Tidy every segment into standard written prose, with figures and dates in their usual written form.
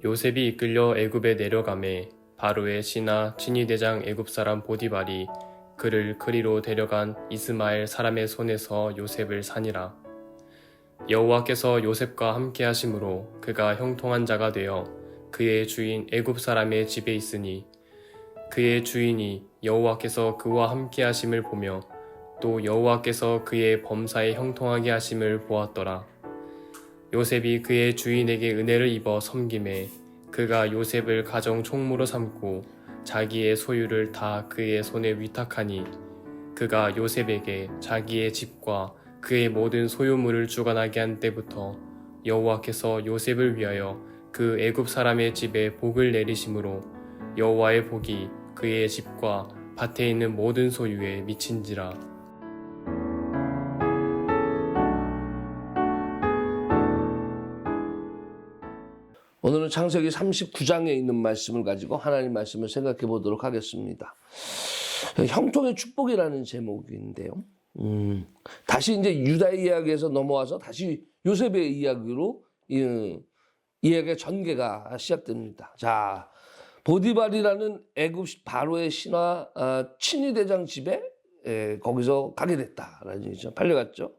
요셉이 이끌려 애굽에 내려가매 바로의 신하 친위대장 애굽 사람 보디발이 그를 그리로 데려간 이스마엘 사람의 손에서 요셉을 산이라. 여호와께서 요셉과 함께 하심으로 그가 형통한 자가 되어 그의 주인 애굽 사람의 집에 있으니 그의 주인이 여호와께서 그와 함께 하심을 보며 또 여호와께서 그의 범사에 형통하게 하심을 보았더라. 요셉이 그의 주인에게 은혜를 입어 섬김에 그가 요셉을 가정 총무로 삼고 자기의 소유를 다 그의 손에 위탁하니 그가 요셉에게 자기의 집과 그의 모든 소유물을 주관하게 한 때부터 여호와께서 요셉을 위하여 그 애굽 사람의 집에 복을 내리심으로 여호와의 복이 그의 집과 밭에 있는 모든 소유에 미친지라. 오늘은 창세기 39장에 있는 말씀을 가지고 하나님 말씀을 생각해 보도록 하겠습니다. 형통의 축복이라는 제목인데요. 다시 이제 유다의 이야기에서 넘어와서 다시 요셉의 이야기로 이야기의 전개가 시작됩니다. 자, 보디발이라는 애굽 바로의 신하 친위대장 집에 거기서 가게 됐다라는 얘기죠. 팔려갔죠.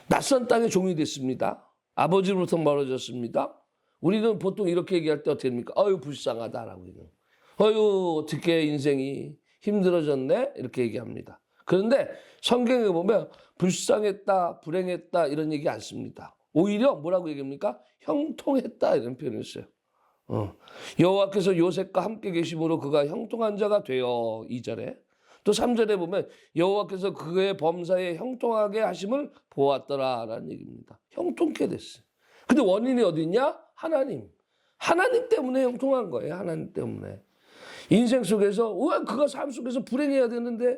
낯선 땅의 종이 됐습니다. 아버지로부터 멀어졌습니다. 우리는 보통 이렇게 얘기할 때 어떻게 됩니까? 아유 불쌍하다라고. 아유 어떻게 인생이 힘들어졌네 이렇게 얘기합니다. 그런데 성경에 보면 불쌍했다, 불행했다 이런 얘기 안 씁니다. 오히려 뭐라고 얘기합니까? 형통했다 이런 표현을 써요. 여호와께서 요셉과 함께 계심으로 그가 형통한 자가 되어 2절에 또 3절에 보면 여호와께서 그의 범사에 형통하게 하심을 보았더라라는 얘기입니다. 형통케 됐어요. 근데 원인이 어디 있냐? 하나님 때문에 형통한 거예요. 하나님 때문에. 인생 속에서 왜 그가 삶 속에서 불행해야 되는데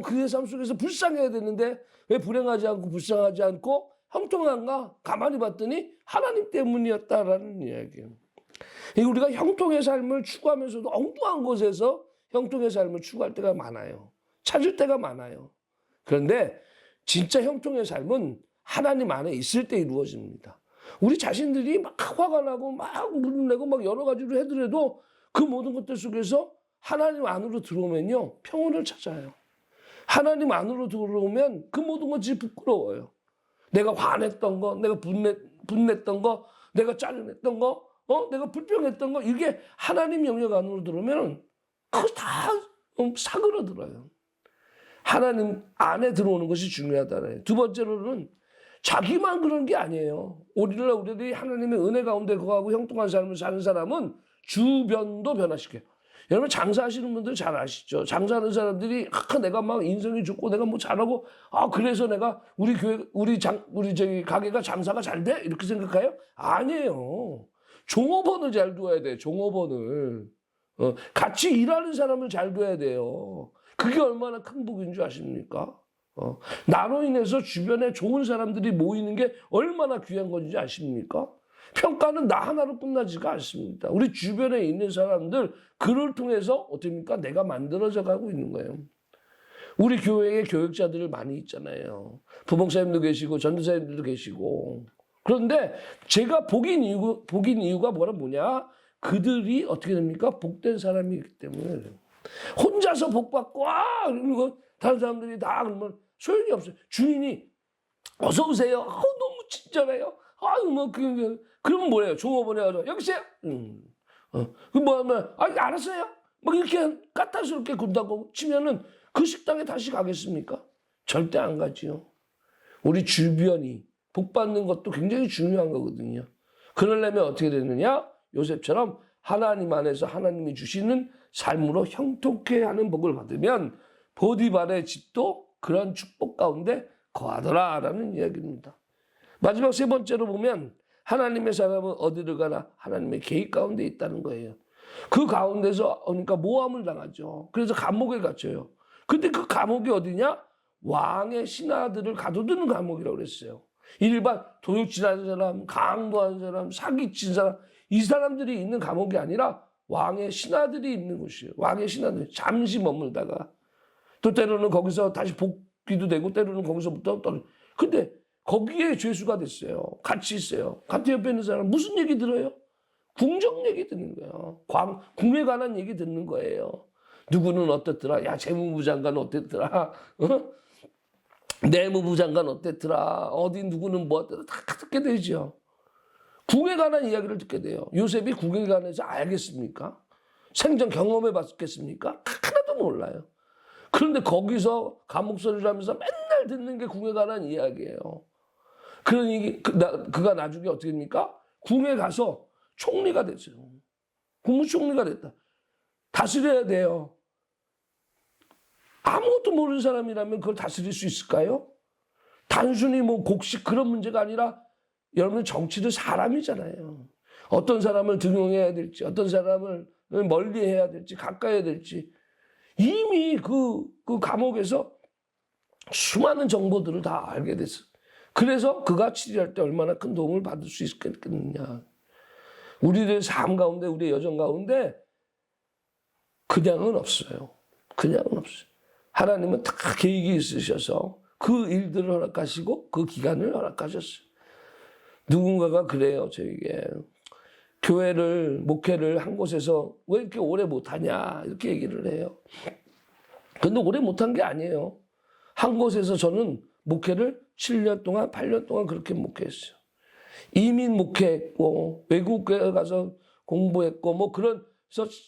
그의 삶 속에서 불쌍해야 되는데 왜 불행하지 않고 불쌍하지 않고 형통한가? 가만히 봤더니 하나님 때문이었다라는 이야기예요. 우리가 형통의 삶을 추구하면서도 엉뚱한 곳에서 형통의 삶을 추구할 때가 많아요. 찾을 때가 많아요. 그런데 진짜 형통의 삶은 하나님 안에 있을 때 이루어집니다. 우리 자신들이 막 화가 나고 막 물을 내고 막 여러 가지로 해더라도 그 모든 것들 속에서 하나님 안으로 들어오면요 평온을 찾아요. 하나님 안으로 들어오면 그 모든 것이 부끄러워요. 내가 화냈던 거, 내가 분냈던 거, 내가 짜증냈던 거, 내가 불평했던 거 이게 하나님 영역 안으로 들어오면 그거 다 사그러들어요. 하나님 안에 들어오는 것이 중요하다는. 두 번째로는 자기만 그런 게 아니에요. 오늘날 우리들이 하나님의 은혜 가운데 거하고 형통한 삶을 사는 사람은 주변도 변화시켜요. 여러분 장사하시는 분들 잘 아시죠? 장사하는 사람들이 내가 막 인성이 좋고 내가 뭐 잘하고 그래서 내가 우리 교회 우리 저기 가게가 장사가 잘 돼? 이렇게 생각해요? 아니에요. 종업원을 잘 둬야 돼. 종업원을 같이 일하는 사람을 잘 둬야 돼요. 그게 얼마나 큰 복인 줄 아십니까? 나로 인해서 주변에 좋은 사람들이 모이는 게 얼마나 귀한 건지 아십니까? 평가는 나 하나로 끝나지가 않습니다. 우리 주변에 있는 사람들 그를 통해서 어떻습니까? 내가 만들어져 가고 있는 거예요. 우리 교회에 교육자들 많이 있잖아요. 부목사님도 계시고 전도사님들도 계시고. 그런데 제가 복인 이유가 뭐냐? 그들이 어떻게 됩니까? 복된 사람이기 때문에. 혼자서 복받고 그리고 다른 사람들이 다 그러면 소용이 없어요. 주인이 어서 오세요. 너무 친절해요. 그러면 뭐래요? 종업원에 가서 여기세요. 그 뭐하면 알았어요. 막 이렇게 까탈스럽게 군다고 치면은 그 식당에 다시 가겠습니까? 절대 안 가지요. 우리 주변이 복받는 것도 굉장히 중요한 거거든요. 그러려면 어떻게 되느냐? 요셉처럼 하나님 안에서 하나님이 주시는 삶으로 형통케 하는 복을 받으면 보디발의 집도 그런 축복 가운데 거하더라라는 이야기입니다. 마지막 세 번째로 보면 하나님의 사람은 어디를 가나 하나님의 계획 가운데 있다는 거예요. 그 가운데서 그러니까 모함을 당하죠. 그래서 감옥에 갇혀요. 근데 그 감옥이 어디냐? 왕의 신하들을 가둬두는 감옥이라고 그랬어요. 일반 도둑질하는 사람, 강도하는 사람, 사기친 사람 이 사람들이 있는 감옥이 아니라 왕의 신하들이 있는 곳이에요. 왕의 신하들 잠시 머물다가 또 때로는 거기서 다시 복귀도 되고 때로는 거기서부터 떨어져. 근데 거기에 죄수가 됐어요. 같이 있어요. 같이 옆에 있는 사람 무슨 얘기 들어요? 궁정 얘기 듣는 거예요. 궁에 관한 얘기 듣는 거예요. 누구는 어땠더라? 야, 재무부 장관 어땠더라? 어? 내무부 장관 어땠더라? 어디 누구는 뭐 어땠더라? 다 듣게 되죠. 궁에 관한 이야기를 듣게 돼요. 요셉이 궁에 관해서 알겠습니까? 생전 경험해 봤겠습니까? 하나도 몰라요. 그런데 거기서 감옥소리를 하면서 맨날 듣는 게 궁에 관한 이야기예요. 그러니 그가 나중에 어떻게 됩니까? 궁에 가서 총리가 됐어요. 국무총리가 됐다. 다스려야 돼요. 아무것도 모르는 사람이라면 그걸 다스릴 수 있을까요? 단순히 뭐 곡식 그런 문제가 아니라 여러분 정치도 사람이잖아요. 어떤 사람을 등용해야 될지, 어떤 사람을 멀리 해야 될지, 가까이 해야 될지 이미 그 감옥에서 수많은 정보들을 다 알게 됐어요. 그래서 그가 치리할 때 얼마나 큰 도움을 받을 수 있겠느냐. 우리들의 삶 가운데, 우리의 여정 가운데 그냥은 없어요. 그냥은 없어요. 하나님은 다 계획이 있으셔서 그 일들을 허락하시고 그 기간을 허락하셨어요. 누군가가 그래요, 저에게. 교회를, 목회를 한 곳에서 왜 이렇게 오래 못하냐, 이렇게 얘기를 해요. 근데 오래 못한 게 아니에요. 한 곳에서 저는 목회를 7년 동안, 8년 동안 그렇게 목회했어요. 이민 목회했고, 외국에 가서 공부했고, 뭐 그래서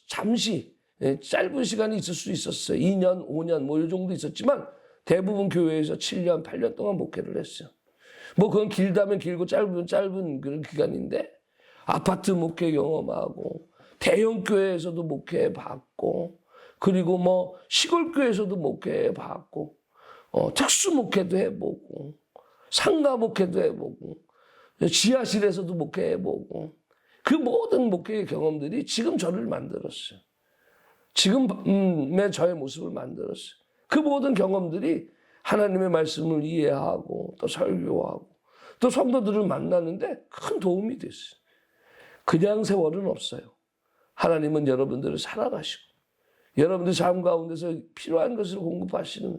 잠시, 짧은 시간이 있을 수 있었어요. 2년, 5년, 뭐 이 정도 있었지만 대부분 교회에서 7년, 8년 동안 목회를 했어요. 뭐 그건 길다면 길고 짧으면 짧은 그런 기간인데 아파트 목회 경험하고 대형 교회에서도 목회 받고 그리고 뭐 시골 교회에서도 목회 받고 특수 목회도 해보고 상가 목회도 해보고 지하실에서도 목회해보고 그 모든 목회의 경험들이 지금 저를 만들었어요. 지금의 저의 모습을 만들었어요. 그 모든 경험들이 하나님의 말씀을 이해하고 또 설교하고 또 성도들을 만나는데 큰 도움이 됐어요. 그냥 세월은 없어요. 하나님은 여러분들을 사랑하시고 여러분들 삶 가운데서 필요한 것을 공급하시는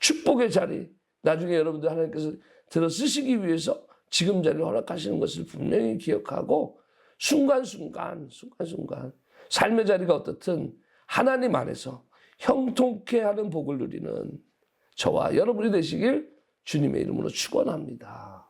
축복의 자리, 나중에 여러분들 하나님께서 들어 쓰시기 위해서 지금 자리를 허락하시는 것을 분명히 기억하고 순간순간 삶의 자리가 어떻든 하나님 안에서 형통케 하는 복을 누리는 저와 여러분이 되시길 주님의 이름으로 축원합니다.